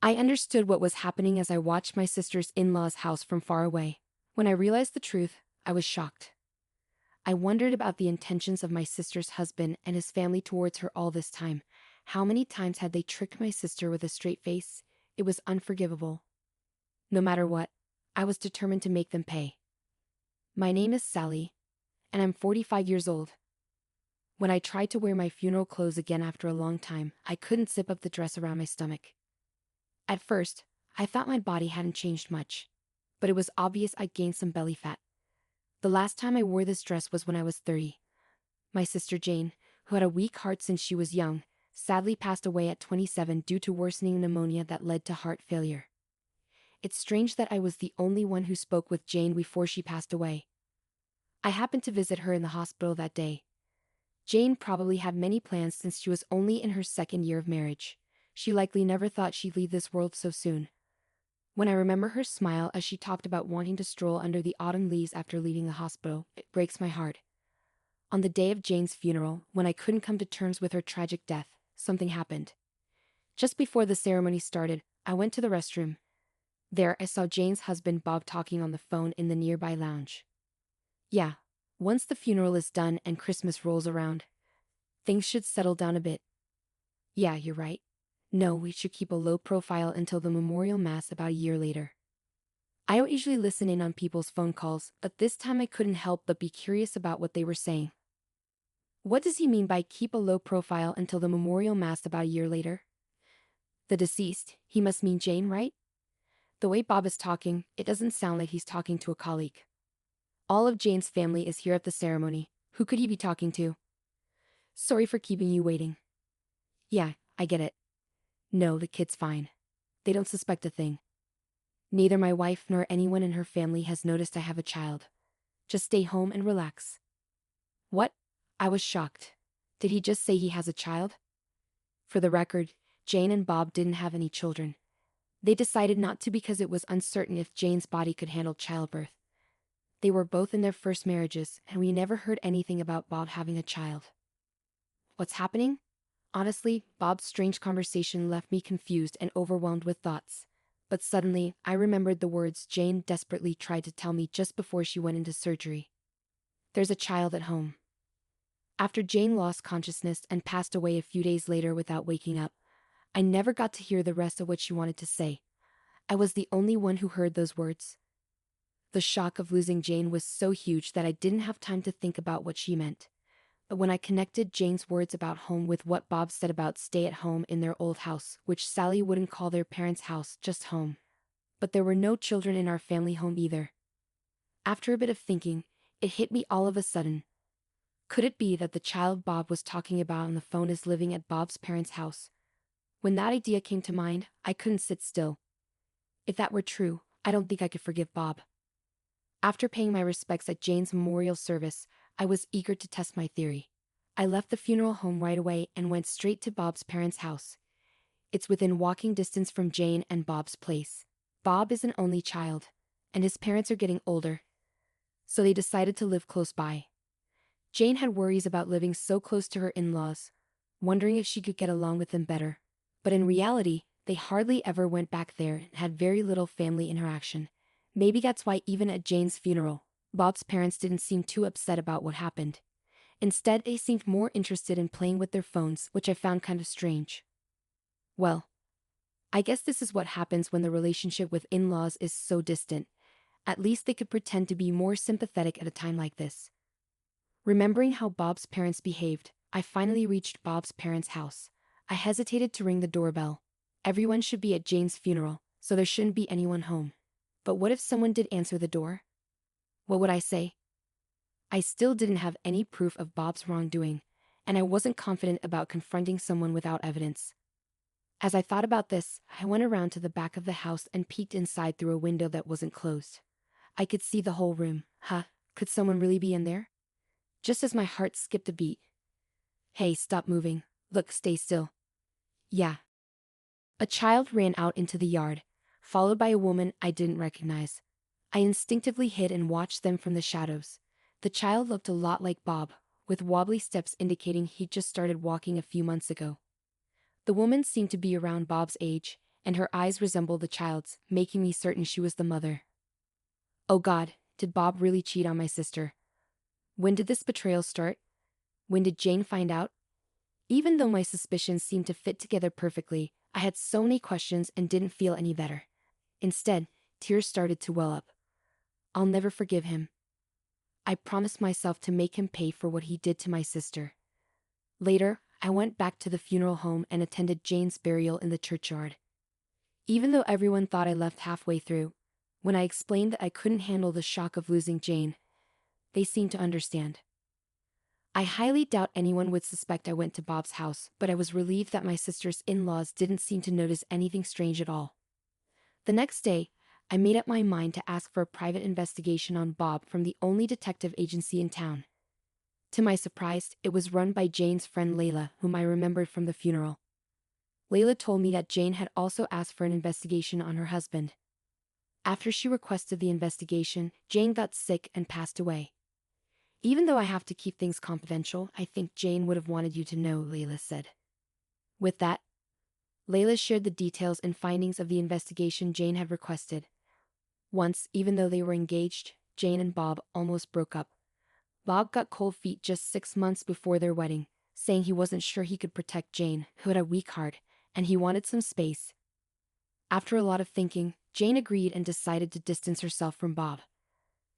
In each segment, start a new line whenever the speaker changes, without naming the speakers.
I understood what was happening as I watched my sister's in-laws' house from far away. When I realized the truth, I was shocked. I wondered about the intentions of my sister's husband and his family towards her all this time. How many times had they tricked my sister with a straight face? It was unforgivable. No matter what, I was determined to make them pay. My name is Sally, and I'm 45 years old. When I tried to wear my funeral clothes again after a long time, I couldn't zip up the dress around my stomach. At first, I thought my body hadn't changed much, but it was obvious I'd gained some belly fat. The last time I wore this dress was when I was 30. My sister Jane, who had a weak heart since she was young, sadly passed away at 27 due to worsening pneumonia that led to heart failure. It's strange that I was the only one who spoke with Jane before she passed away. I happened to visit her in the hospital that day. Jane probably had many plans since she was only in her second year of marriage. She likely never thought she'd leave this world so soon. When I remember her smile as she talked about wanting to stroll under the autumn leaves after leaving the hospital, it breaks my heart. On the day of Jane's funeral, when I couldn't come to terms with her tragic death, something happened. Just before the ceremony started, I went to the restroom. There I saw Jane's husband Bob talking on the phone in the nearby lounge. Yeah, once the funeral is done and Christmas rolls around, things should settle down a bit. Yeah, you're right. No, we should keep a low profile until the memorial mass about a year later. I don't usually listen in on people's phone calls, but this time I couldn't help but be curious about what they were saying. What does he mean by keep a low profile until the memorial mass about a year later? The deceased, he must mean Jane, right? The way Bob is talking, it doesn't sound like he's talking to a colleague. All of Jane's family is here at the ceremony. Who could he be talking to? Sorry for keeping you waiting. Yeah, I get it. No, the kid's fine. They don't suspect a thing. Neither my wife nor anyone in her family has noticed I have a child. Just stay home and relax. What? I was shocked. Did he just say he has a child? For the record, Jane and Bob didn't have any children. They decided not to because it was uncertain if Jane's body could handle childbirth. They were both in their first marriages, and we never heard anything about Bob having a child. What's happening? Honestly, Bob's strange conversation left me confused and overwhelmed with thoughts. But suddenly, I remembered the words Jane desperately tried to tell me just before she went into surgery. There's a child at home. After Jane lost consciousness and passed away a few days later without waking up, I never got to hear the rest of what she wanted to say. I was the only one who heard those words. The shock of losing Jane was so huge that I didn't have time to think about what she meant. But when I connected Jane's words about home with what Bob said about stay at home in their old house, which Sally wouldn't call their parents' house, just home. But there were no children in our family home either. After a bit of thinking, it hit me all of a sudden. Could it be that the child Bob was talking about on the phone is living at Bob's parents' house? When that idea came to mind, I couldn't sit still. If that were true, I don't think I could forgive Bob. After paying my respects at Jane's memorial service, I was eager to test my theory. I left the funeral home right away and went straight to Bob's parents' house. It's within walking distance from Jane and Bob's place. Bob is an only child, and his parents are getting older, so they decided to live close by. Jane had worries about living so close to her in-laws, wondering if she could get along with them better. But in reality, they hardly ever went back there and had very little family interaction. Maybe that's why even at Jane's funeral, Bob's parents didn't seem too upset about what happened. Instead, they seemed more interested in playing with their phones, which I found kind of strange. Well, I guess this is what happens when the relationship with in-laws is so distant. At least they could pretend to be more sympathetic at a time like this. Remembering how Bob's parents behaved, I finally reached Bob's parents' house. I hesitated to ring the doorbell. Everyone should be at Jane's funeral, so there shouldn't be anyone home. But what if someone did answer the door? What would I say? I still didn't have any proof of Bob's wrongdoing, and I wasn't confident about confronting someone without evidence. As I thought about this, I went around to the back of the house and peeked inside through a window that wasn't closed. I could see the whole room. Could someone really be in there? Just as my heart skipped a beat. Hey, stop moving. Look, stay still. Yeah. A child ran out into the yard, followed by a woman I didn't recognize. I instinctively hid and watched them from the shadows. The child looked a lot like Bob, with wobbly steps indicating he'd just started walking a few months ago. The woman seemed to be around Bob's age, and her eyes resembled the child's, making me certain she was the mother. Oh God, did Bob really cheat on my sister? When did this betrayal start? When did Jane find out? Even though my suspicions seemed to fit together perfectly, I had so many questions and didn't feel any better. Instead, tears started to well up. I'll never forgive him. I promised myself to make him pay for what he did to my sister. Later, I went back to the funeral home and attended Jane's burial in the churchyard. Even though everyone thought I left halfway through, when I explained that I couldn't handle the shock of losing Jane, they seemed to understand. I highly doubt anyone would suspect I went to Bob's house, but I was relieved that my sister's in-laws didn't seem to notice anything strange at all. The next day, I made up my mind to ask for a private investigation on Bob from the only detective agency in town. To my surprise, it was run by Jane's friend Layla, whom I remembered from the funeral. Layla told me that Jane had also asked for an investigation on her husband. After she requested the investigation, Jane got sick and passed away. Even though I have to keep things confidential, I think Jane would have wanted you to know, Layla said. With that, Layla shared the details and findings of the investigation Jane had requested. Once, even though they were engaged, Jane and Bob almost broke up. Bob got cold feet just 6 months before their wedding, saying he wasn't sure he could protect Jane, who had a weak heart, and he wanted some space. After a lot of thinking, Jane agreed and decided to distance herself from Bob.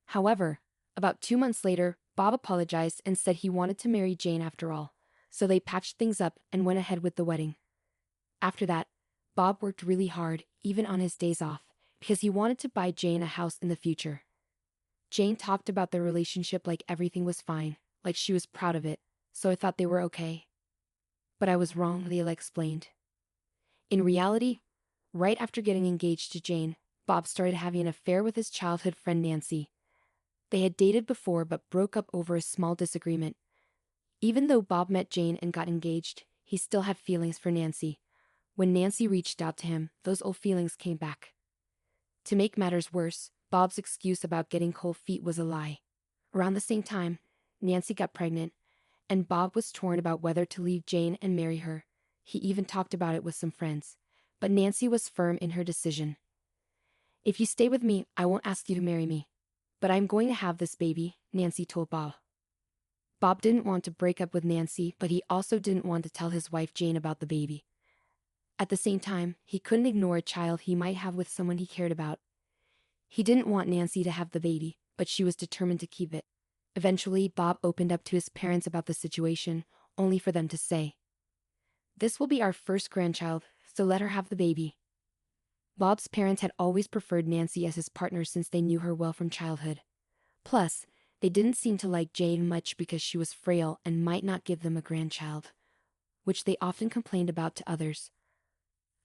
However, about 2 months later, Bob apologized and said he wanted to marry Jane after all, so they patched things up and went ahead with the wedding. After that, Bob worked really hard, even on his days off, because he wanted to buy Jane a house in the future. Jane talked about their relationship like everything was fine, like she was proud of it, so I thought they were okay. But I was wrong, Layla explained. In reality, right after getting engaged to Jane, Bob started having an affair with his childhood friend Nancy. They had dated before but broke up over a small disagreement. Even though Bob met Jane and got engaged, he still had feelings for Nancy. When Nancy reached out to him, those old feelings came back. To make matters worse, Bob's excuse about getting cold feet was a lie. Around the same time, Nancy got pregnant, and Bob was torn about whether to leave Jane and marry her. He even talked about it with some friends, but Nancy was firm in her decision. If you stay with me, I won't ask you to marry me. But I'm going to have this baby, Nancy told Bob. Bob didn't want to break up with Nancy, but he also didn't want to tell his wife Jane about the baby. At the same time, he couldn't ignore a child he might have with someone he cared about. He didn't want Nancy to have the baby, but she was determined to keep it. Eventually, Bob opened up to his parents about the situation, only for them to say, "This will be our first grandchild, so let her have the baby." Bob's parents had always preferred Nancy as his partner since they knew her well from childhood. Plus, they didn't seem to like Jane much because she was frail and might not give them a grandchild, which they often complained about to others.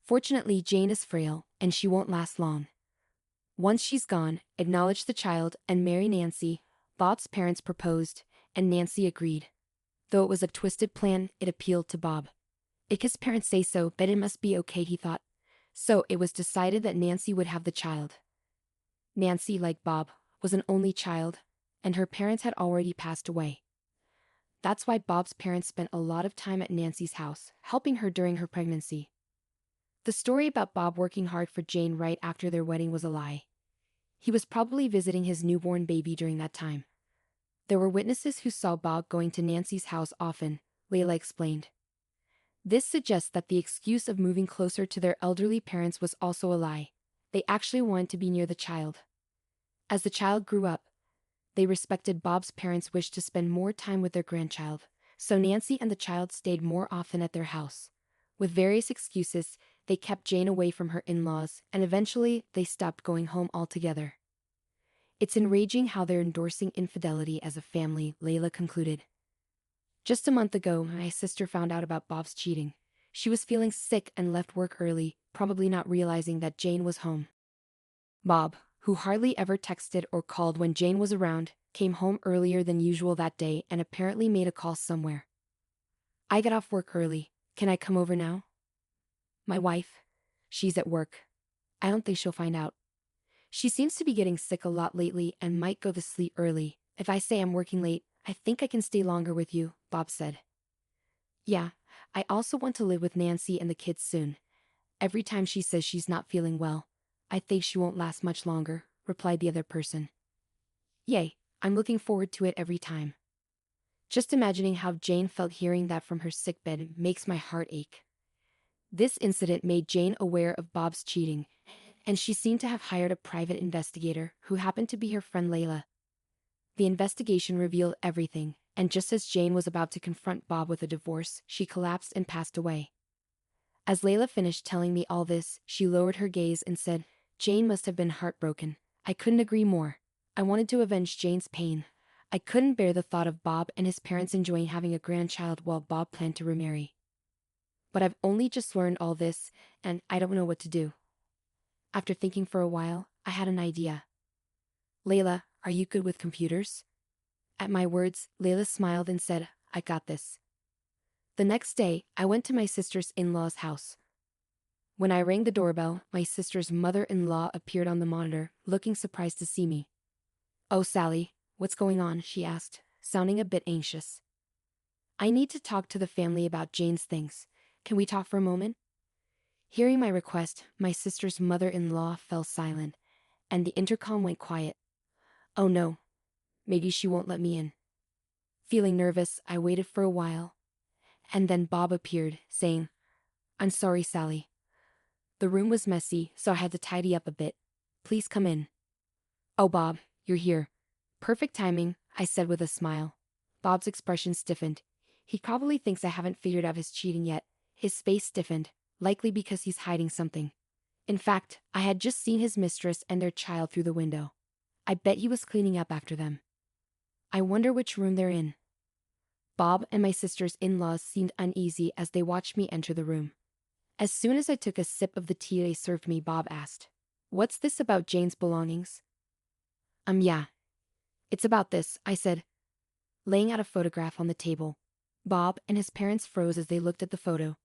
Fortunately, Jane is frail, and she won't last long. Once she's gone, acknowledge the child and marry Nancy, Bob's parents proposed, and Nancy agreed. Though it was a twisted plan, it appealed to Bob. If his parents say so, then it must be okay, he thought. So it was decided that Nancy would have the child. Nancy, like Bob, was an only child, and her parents had already passed away. That's why Bob's parents spent a lot of time at Nancy's house, helping her during her pregnancy. The story about Bob working hard for Jane right after their wedding was a lie. He was probably visiting his newborn baby during that time. There were witnesses who saw Bob going to Nancy's house often, Layla explained. This suggests that the excuse of moving closer to their elderly parents was also a lie. They actually wanted to be near the child. As the child grew up, they respected Bob's parents' wish to spend more time with their grandchild, so Nancy and the child stayed more often at their house. With various excuses, they kept Jane away from her in-laws, and eventually, they stopped going home altogether. It's enraging how they're endorsing infidelity as a family, Layla concluded. Just a month ago, my sister found out about Bob's cheating. She was feeling sick and left work early, probably not realizing that Jane was home. Bob, who hardly ever texted or called when Jane was around, came home earlier than usual that day and apparently made a call somewhere. "I got off work early. Can I come over now?" "My wife? She's at work. I don't think she'll find out. She seems to be getting sick a lot lately and might go to sleep early. If I say I'm working late, I think I can stay longer with you," Bob said. "Yeah, I also want to live with Nancy and the kids soon. Every time she says she's not feeling well. I think she won't last much longer, replied the other person. Yay, I'm looking forward to it every time. Just imagining how Jane felt hearing that from her sickbed makes my heart ache. This incident made Jane aware of Bob's cheating, and she seemed to have hired a private investigator who happened to be her friend Layla. The investigation revealed everything, and just as Jane was about to confront Bob with a divorce, she collapsed and passed away. As Layla finished telling me all this, she lowered her gaze and said, Jane must have been heartbroken. I couldn't agree more. I wanted to avenge Jane's pain. I couldn't bear the thought of Bob and his parents enjoying having a grandchild while Bob planned to remarry. But I've only just learned all this, and I don't know what to do. After thinking for a while, I had an idea. Layla, are you good with computers? At my words, Layla smiled and said, I got this. The next day, I went to my sister's in-law's house. When I rang the doorbell, my sister's mother-in-law appeared on the monitor, looking surprised to see me. Oh, Sally, what's going on? She asked, sounding a bit anxious. I need to talk to the family about Jane's things. Can we talk for a moment? Hearing my request, my sister's mother-in-law fell silent, and the intercom went quiet. Oh no, maybe she won't let me in. Feeling nervous, I waited for a while. And then Bob appeared, saying, I'm sorry, Sally. The room was messy, so I had to tidy up a bit. Please come in. Oh, Bob, you're here. Perfect timing, I said with a smile. Bob's expression stiffened. He probably thinks I haven't figured out his cheating yet. His face stiffened, likely because he's hiding something. In fact, I had just seen his mistress and their child through the window. I bet he was cleaning up after them. I wonder which room they're in. Bob and my sister's in-laws seemed uneasy as they watched me enter the room. As soon as I took a sip of the tea they served me, Bob asked, What's this about Jane's belongings? Yeah. It's about this, I said, laying out a photograph on the table. Bob and his parents froze as they looked at the photo.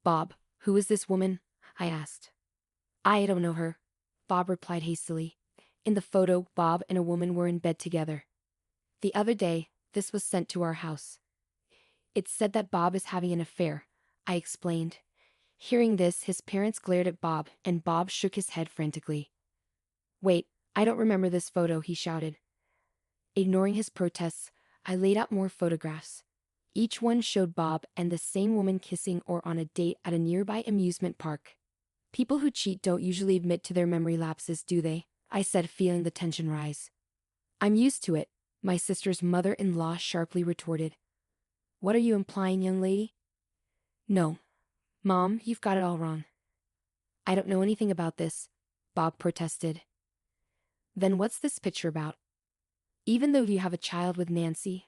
Bob, who is this woman? I asked. I don't know her, Bob replied hastily. In the photo, Bob and a woman were in bed together. The other day, this was sent to our house. It said that Bob is having an affair, I explained. Hearing this, his parents glared at Bob, and Bob shook his head frantically. Wait, I don't remember this photo, he shouted. Ignoring his protests, I laid out more photographs. Each one showed Bob and the same woman kissing or on a date at a nearby amusement park. People who cheat don't usually admit to their memory lapses, do they? I said, feeling the tension rise. I'm used to it, my sister's mother-in-law sharply retorted. What are you implying, young lady? No. Mom, you've got it all wrong. I don't know anything about this, Bob protested. Then what's this picture about? Even though you have a child with Nancy,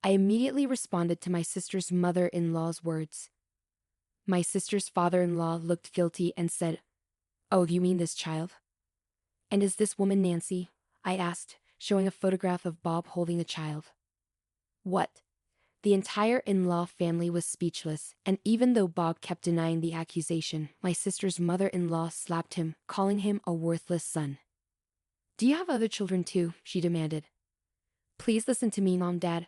I immediately responded to my sister's mother-in-law's words. My sister's father-in-law looked guilty and said, Oh, you mean this child? And is this woman Nancy? I asked, showing a photograph of Bob holding the child. What? The entire in-law family was speechless, and even though Bob kept denying the accusation, my sister's mother-in-law slapped him, calling him a worthless son. Do you have other children too? She demanded. Please listen to me, Mom, Dad,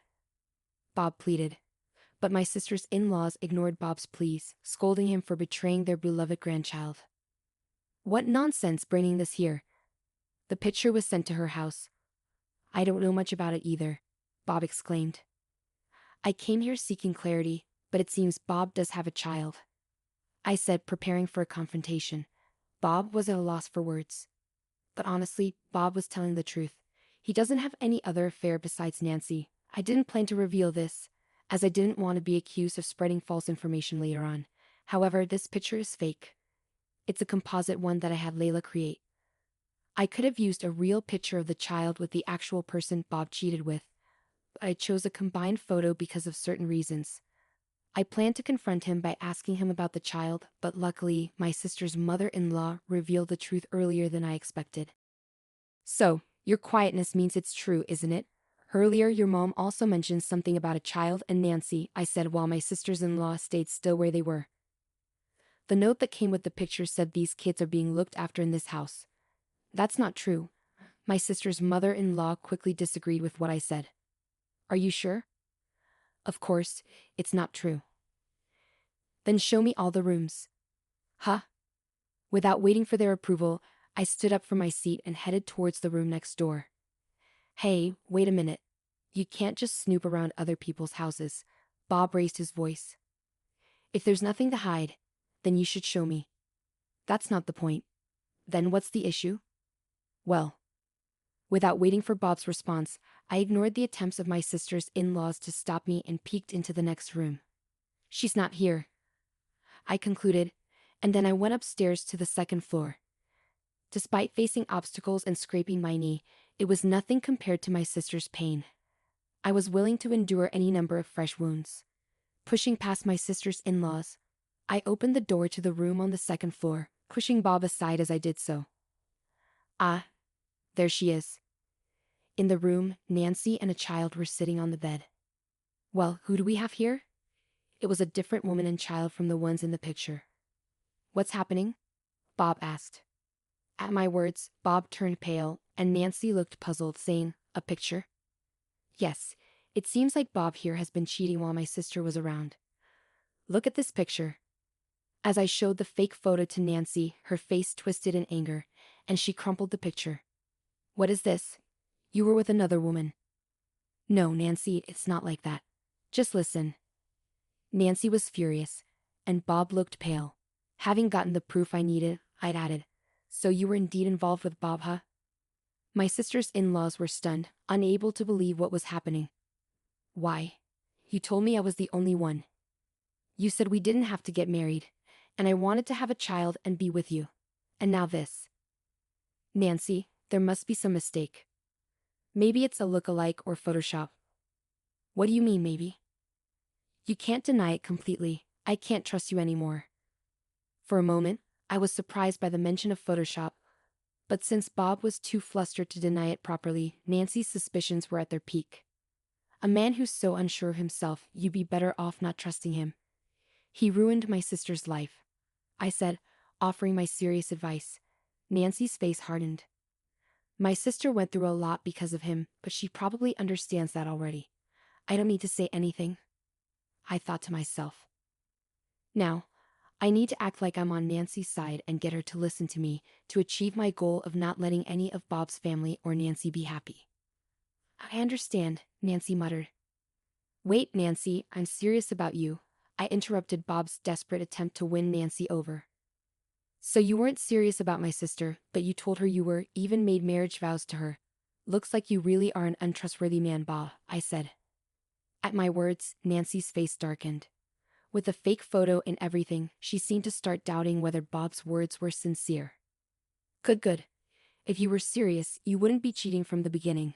Bob pleaded. But my sister's in-laws ignored Bob's pleas, scolding him for betraying their beloved grandchild. What nonsense bringing this here? The picture was sent to her house. I don't know much about it either, Bob exclaimed. I came here seeking clarity, but it seems Bob does have a child, I said, preparing for a confrontation. Bob was at a loss for words. But honestly, Bob was telling the truth. He doesn't have any other affair besides Nancy. I didn't plan to reveal this, as I didn't want to be accused of spreading false information later on. However, this picture is fake. It's a composite one that I had Layla create. I could have used a real picture of the child with the actual person Bob cheated with, but I chose a combined photo because of certain reasons. I planned to confront him by asking him about the child, but luckily, my sister's mother-in-law revealed the truth earlier than I expected. So, your quietness means it's true, isn't it? Earlier, your mom also mentioned something about a child and Nancy, I said while my sisters-in-law stayed still where they were. The note that came with the picture said these kids are being looked after in this house. That's not true. My sister's mother-in-law quickly disagreed with what I said. Are you sure? Of course, it's not true. Then show me all the rooms. Huh? Without waiting for their approval, I stood up from my seat and headed towards the room next door. Hey, wait a minute. You can't just snoop around other people's houses. Bob raised his voice. If there's nothing to hide, then you should show me. That's not the point. Then what's the issue? Well, without waiting for Bob's response, I ignored the attempts of my sister's in-laws to stop me and peeked into the next room. She's not here, I concluded, and then I went upstairs to the second floor. Despite facing obstacles and scraping my knee, it was nothing compared to my sister's pain. I was willing to endure any number of fresh wounds. Pushing past my sister's in-laws, I opened the door to the room on the second floor, pushing Bob aside as I did so. Ah, there she is. In the room, Nancy and a child were sitting on the bed. Well, who do we have here? It was a different woman and child from the ones in the picture. What's happening? Bob asked. At my words, Bob turned pale, and Nancy looked puzzled, saying, "A picture?" Yes, it seems like Bob here has been cheating while my sister was around. Look at this picture. As I showed the fake photo to Nancy, her face twisted in anger, and she crumpled the picture. What is this? You were with another woman. No, Nancy, it's not like that. Just listen. Nancy was furious, and Bob looked pale. Having gotten the proof I needed, I'd added, "So you were indeed involved with Bob, huh?" My sister's in-laws were stunned, unable to believe what was happening. Why? You told me I was the only one. You said we didn't have to get married, and I wanted to have a child and be with you. And now this. Nancy, there must be some mistake. Maybe it's a look-alike or Photoshop. What do you mean, maybe? You can't deny it completely. I can't trust you anymore. For a moment, I was surprised by the mention of Photoshop, but since Bob was too flustered to deny it properly, Nancy's suspicions were at their peak. A man who's so unsure of himself, you'd be better off not trusting him. He ruined my sister's life, I said, offering my serious advice. Nancy's face hardened. My sister went through a lot because of him, but she probably understands that already. I don't need to say anything, I thought to myself. Now, I need to act like I'm on Nancy's side and get her to listen to me to achieve my goal of not letting any of Bob's family or Nancy be happy. I understand, Nancy muttered. Wait, Nancy, I'm serious about you, I interrupted Bob's desperate attempt to win Nancy over. So you weren't serious about my sister, but you told her you were, even made marriage vows to her. Looks like you really are an untrustworthy man, Bob, I said. At my words, Nancy's face darkened. With a fake photo and everything, she seemed to start doubting whether Bob's words were sincere. Good. If you were serious, you wouldn't be cheating from the beginning.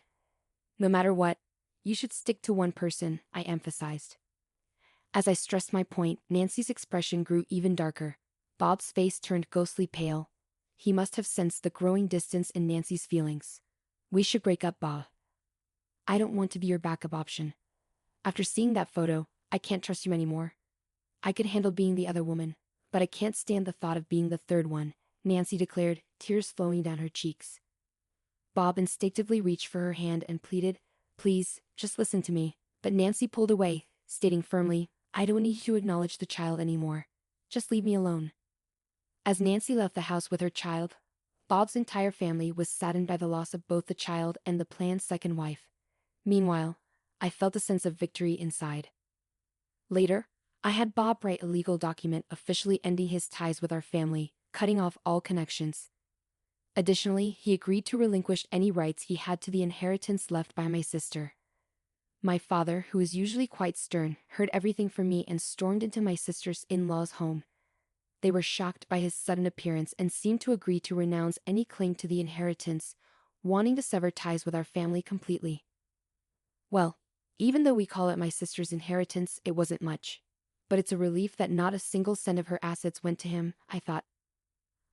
No matter what, you should stick to one person, I emphasized. As I stressed my point, Nancy's expression grew even darker. Bob's face turned ghostly pale. He must have sensed the growing distance in Nancy's feelings. We should break up, Bob. I don't want to be your backup option. After seeing that photo, I can't trust you anymore. I could handle being the other woman, but I can't stand the thought of being the third one, Nancy declared, tears flowing down her cheeks. Bob instinctively reached for her hand and pleaded, "Please, just listen to me." But Nancy pulled away, stating firmly, "I don't need you to acknowledge the child anymore. Just leave me alone." As Nancy left the house with her child, Bob's entire family was saddened by the loss of both the child and the planned second wife. Meanwhile, I felt a sense of victory inside. Later, I had Bob write a legal document officially ending his ties with our family, cutting off all connections. Additionally, he agreed to relinquish any rights he had to the inheritance left by my sister. My father, who is usually quite stern, heard everything from me and stormed into my sister's in-laws' home. They were shocked by his sudden appearance and seemed to agree to renounce any claim to the inheritance, wanting to sever ties with our family completely. Well, even though we call it my sister's inheritance, it wasn't much. But it's a relief that not a single cent of her assets went to him, I thought.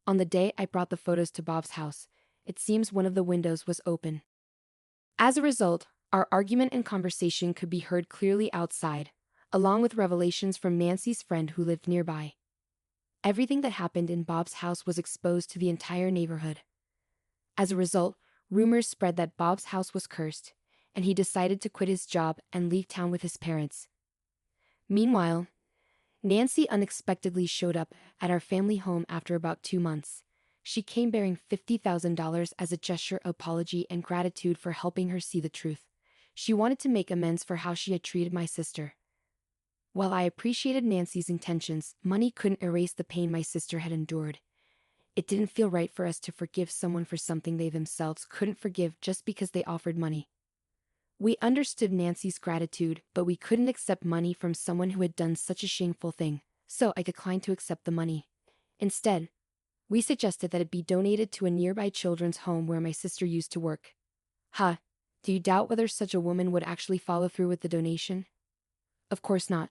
On the day I brought the photos to Bob's house, it seems one of the windows was open. As a result, our argument and conversation could be heard clearly outside, along with revelations from Nancy's friend who lived nearby. Everything that happened in Bob's house was exposed to the entire neighborhood. As a result, rumors spread that Bob's house was cursed, and he decided to quit his job and leave town with his parents. Meanwhile, Nancy unexpectedly showed up at our family home after about 2 months. She came bearing $50,000 as a gesture of apology and gratitude for helping her see the truth. She wanted to make amends for how she had treated my sister. While I appreciated Nancy's intentions, money couldn't erase the pain my sister had endured. It didn't feel right for us to forgive someone for something they themselves couldn't forgive just because they offered money. We understood Nancy's gratitude, but we couldn't accept money from someone who had done such a shameful thing, so I declined to accept the money. Instead, we suggested that it be donated to a nearby children's home where my sister used to work. Huh, do you doubt whether such a woman would actually follow through with the donation? Of course not.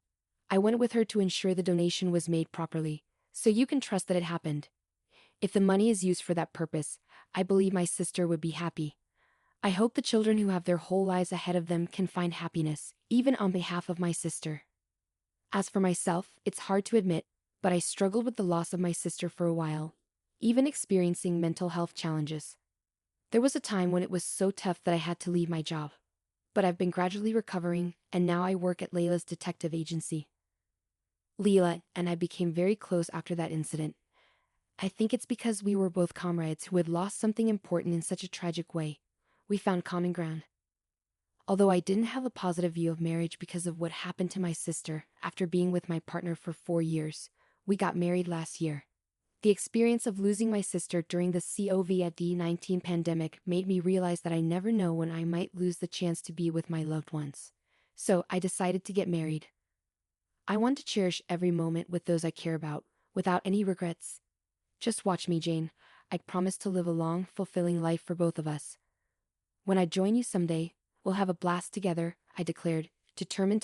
I went with her to ensure the donation was made properly, so you can trust that it happened. If the money is used for that purpose, I believe my sister would be happy. I hope the children who have their whole lives ahead of them can find happiness, even on behalf of my sister. As for myself, it's hard to admit, but I struggled with the loss of my sister for a while, even experiencing mental health challenges. There was a time when it was so tough that I had to leave my job. But I've been gradually recovering, and now I work at Layla's detective agency. Leela and I became very close after that incident. I think it's because we were both comrades who had lost something important in such a tragic way. We found common ground. Although I didn't have a positive view of marriage because of what happened to my sister after being with my partner for 4 years, we got married last year. The experience of losing my sister during the COVID-19 pandemic made me realize that I never know when I might lose the chance to be with my loved ones. So I decided to get married. I want to cherish every moment with those I care about, without any regrets. Just watch me, Jane. I promise to live a long, fulfilling life for both of us. When I join you someday, we'll have a blast together, I declared, determined to